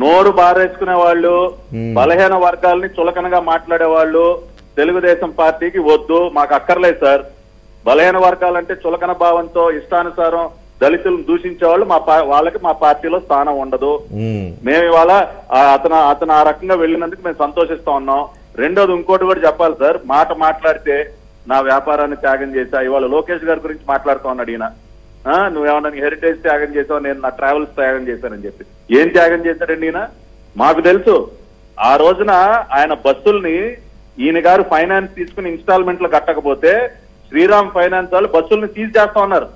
నోరు బారేసుకునే వాళ్ళు, బలహీన వర్గాలని చులకనగా మాట్లాడే వాళ్ళు తెలుగుదేశం పార్టీకి వద్దు, మాకు అక్కర్లేదు సార్. బలహీన వర్గాలంటే చులకన భావంతో ఇష్టానుసారం దళితులను దూషించే వాళ్ళు వాళ్ళకి మా పార్టీలో స్థానం ఉండదు. మేము ఇవాళ అతను ఆ రకంగా వెళ్ళినందుకు మేము సంతోషిస్తా ఉన్నాం. రెండోది ఇంకోటి కూడా చెప్పాలి సార్, మాట్లాడితే నా వ్యాపారాన్ని త్యాగం చేశా, ఇవాళ లోకేష్ గారి గురించి మాట్లాడుతూ ఉన్నాడు ఈయన. నువ్వేమన్నా హెరిటేజ్ త్యాగం చేసావు, నేను నా ట్రావెల్స్ త్యాగం చేశానని చెప్పి. ఏం త్యాగం చేశాడండి ఈయన? మాకు తెలుసు. ఆ రోజున ఆయన బస్సుల్ని ఈయన గారు ఫైనాన్స్ తీసుకుని ఇన్స్టాల్మెంట్ లో కట్టకపోతే శ్రీరామ్ ఫైనాన్స్ వాళ్ళు బస్సుల్ని సీజ్ చేస్తా ఉన్నారు.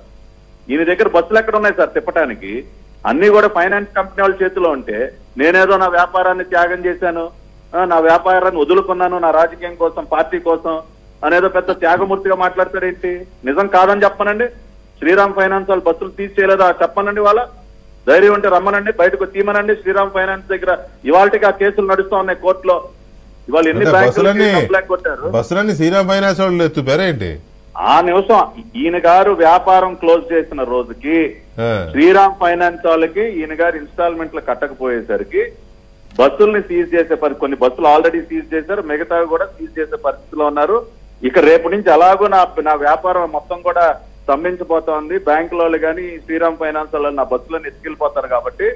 ఈయన దగ్గర బస్సులు ఎక్కడ ఉన్నాయి సార్ తిప్పటానికి? అన్ని కూడా ఫైనాన్స్ కంపెనీ వాళ్ళ చేతిలో ఉంటే నేనేదో నా వ్యాపారాన్ని త్యాగం చేశాను, నా వ్యాపారాన్ని వదులుకున్నాను నా రాజకీయం కోసం, పార్టీ కోసం అనేదో పెద్ద త్యాగమూర్తిగా మాట్లాడతాడేంటి? నిజం కాదని చెప్పనండి. శ్రీరామ్ ఫైనాన్స్ వాళ్ళు బస్సులు తీసేయలేదా చెప్పనండి. వాళ్ళ ధైర్యం ఉంటే రమ్మనండి, బయటకు తీమనండి. శ్రీరామ్ ఫైనాన్స్ దగ్గర ఇవాళకి ఆ కేసులు నడుస్తా ఉన్నాయి కోర్టులో. ఇవాళ ఎన్ని బ్యాంకులు కొట్టారు? బస్సులన్నీ శ్రీరామ్ ఫైనాన్స్ వాళ్ళు ఎత్తుపారేంటి? ఆ నిమిషం ఈయన గారు వ్యాపారం క్లోజ్ చేసిన రోజుకి శ్రీరామ్ ఫైనాన్స్ వాళ్ళకి ఈయన గారు ఇన్స్టాల్మెంట్లు కట్టకపోయేసరికి బస్సుల్ని సీజ్ చేసే కొన్ని బస్సులు ఆల్రెడీ సీజ్ చేశారు, మిగతా కూడా సీజ్ చేసే పరిస్థితిలో ఉన్నారు. ఇక రేపు నుంచి అలాగూ నా వ్యాపారం మొత్తం కూడా స్తంభించిపోతోంది. బ్యాంకుల వాళ్ళు కానీ శ్రీరామ్ ఫైనాన్స్ వాళ్ళు నా బస్సులను ఎత్తుకెళ్ళిపోతారు. కాబట్టి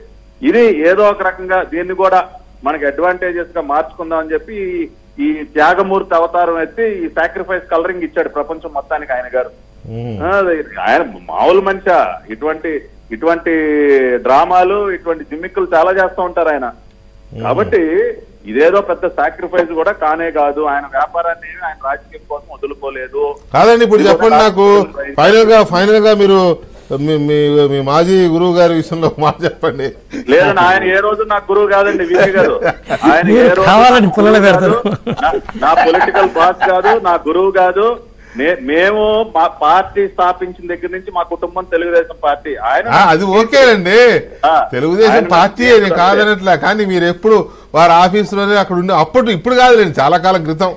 ఇది ఏదో ఒక రకంగా దీన్ని కూడా మనకి అడ్వాంటేజెస్ గా మార్చుకుందాం అని చెప్పి ఈ త్యాగమూర్తి అవతారం ఎత్తి ఈ సాక్రిఫైస్ కలరింగ్ ఇచ్చాడు ప్రపంచం మొత్తానికి ఆయన గారు. ఆయన మామూలు మనిషి. ఇటువంటి డ్రామాలు, ఇటువంటి జిమ్మిక్కులు చాలా చేస్తూ ఉంటారు ఆయన. కాబట్టి ఇదేదో పెద్ద సాక్రిఫైస్ కూడా కానే కాదు. ఆయన వ్యాపారాన్ని ఆయన రాజకీయం కోసం వదులుకోలేదు. కాదండి, ఇప్పుడు చెప్పండి నాకు ఫైనల్ గా మీరు మీ మాజీ గురువు గారి విషయంలో మాట చెప్పండి. లేదండి, ఆయన ఏ రోజు నాకు గురువు కాదండి, వీపీ గారు. ఆయన ఏ రోజు నా పొలిటికల్ బాస్ కాదు, నా గురువు కాదు. మేము మా పార్టీ స్థాపించిన దగ్గర నుంచి మా కుటుంబం తెలుగుదేశం పార్టీ. ఆయన అది ఓకేనండి, తెలుగుదేశం పార్టీ అని కాదనట్లా. కానీ మీరు ఎప్పుడు వారి ఆఫీసులోనే అక్కడ ఉండి ఇప్పుడు కాదులేండి, చాలా కాలం క్రితం.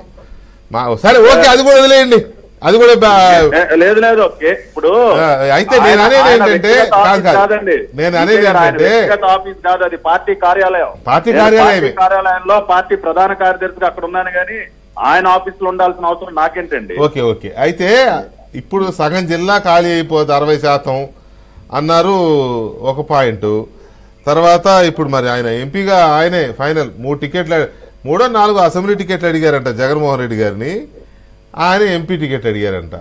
సరే ఓకే, అది కూడా వదిలేయండి. అది కూడా లేదు. ఇప్పుడు అయితే నేను అనేది ఏంటంటే ఆఫీస్ కాదు, అది పార్టీ కార్యాలయం. పార్టీ కార్యాలయంలో పార్టీ ప్రధాన కార్యదర్శిగా అక్కడ ఉన్నాను కానీ ఆయన ఆఫీస్ లో ఉండాల్సిన అవసరం నాకేంటండి? ఓకే. అయితే ఇప్పుడు సగం జిల్లా ఖాళీ అయిపోతుంది 60% అన్నారు ఒక పాయింట్. తర్వాత ఇప్పుడు మరి ఆయన ఎంపీగా ఆయనే ఫైనల్ 3 టికెట్లు 3 or 4 అసెంబ్లీ టికెట్లు అడిగారంట జగన్మోహన్ రెడ్డి గారిని. ఆయన ఎంపీ టికెట్ అడిగారంట.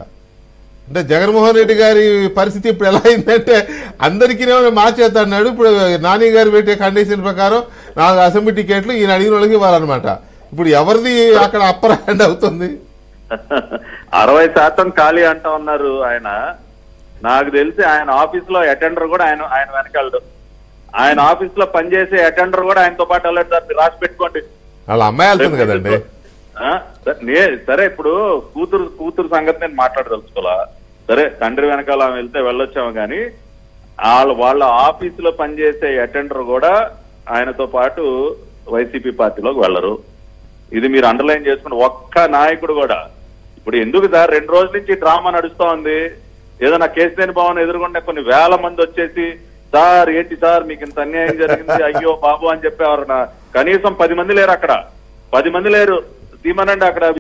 అంటే జగన్మోహన్ రెడ్డి గారి పరిస్థితి ఇప్పుడు ఎలా అయిందంటే అందరికీ మార్చేద్దన్నాడు. ఇప్పుడు నాని గారు పెట్టే కండిషన్ ప్రకారం 4 అసెంబ్లీ టికెట్లు ఈయన అడిగిన వాళ్ళకి ఇవ్వాలన్నమాట. ఇప్పుడు ఎవరిది అక్కడ అప్పర్ హ్యాండ్ అవుతుంది? 60% ఖాళీ అంటా ఉన్నారు ఆయన. నాకు తెలిసి ఆయన ఆఫీస్ లో అటెండర్ కూడా ఆయన వెనకాలడు. ఆయన ఆఫీస్ లో పనిచేసే అటెండర్ కూడా ఆయనతో పాటు వెళ్ళాడు. దాన్ని రాసి పెట్టుకోండి. వాళ్ళ అమ్మాయి వెళ్తుంది కదండి. సరే, ఇప్పుడు కూతురు సంగతి నేను మాట్లాడదలుచుకోవాలా? సరే, తండ్రి వెనకాల వెళ్తే వెళ్ళొచ్చాము కానీ వాళ్ళ ఆఫీస్ లో పనిచేసే అటెండర్ కూడా ఆయనతో పాటు వైసీపీ పార్టీలోకి వెళ్ళరు. ఇది మీరు అండర్లైన్ చేసుకుని ఒక్క నాయకుడు కూడా. ఇప్పుడు ఎందుకు సార్ 2 రోజుల నుంచి డ్రామా నడుస్తా ఉంది. ఏదైనా కేసీఆర్ భవన్ ఎదురుకుండా కొన్ని వేల మంది వచ్చేసి సార్ ఏంటి సార్ మీకు ఇంత అన్యాయం జరిగింది అయ్యో బాబు అని చెప్పేవారు. కనీసం 10 మంది లేరు అక్కడ. 10 మంది లేరు. తీమనండి అక్కడ.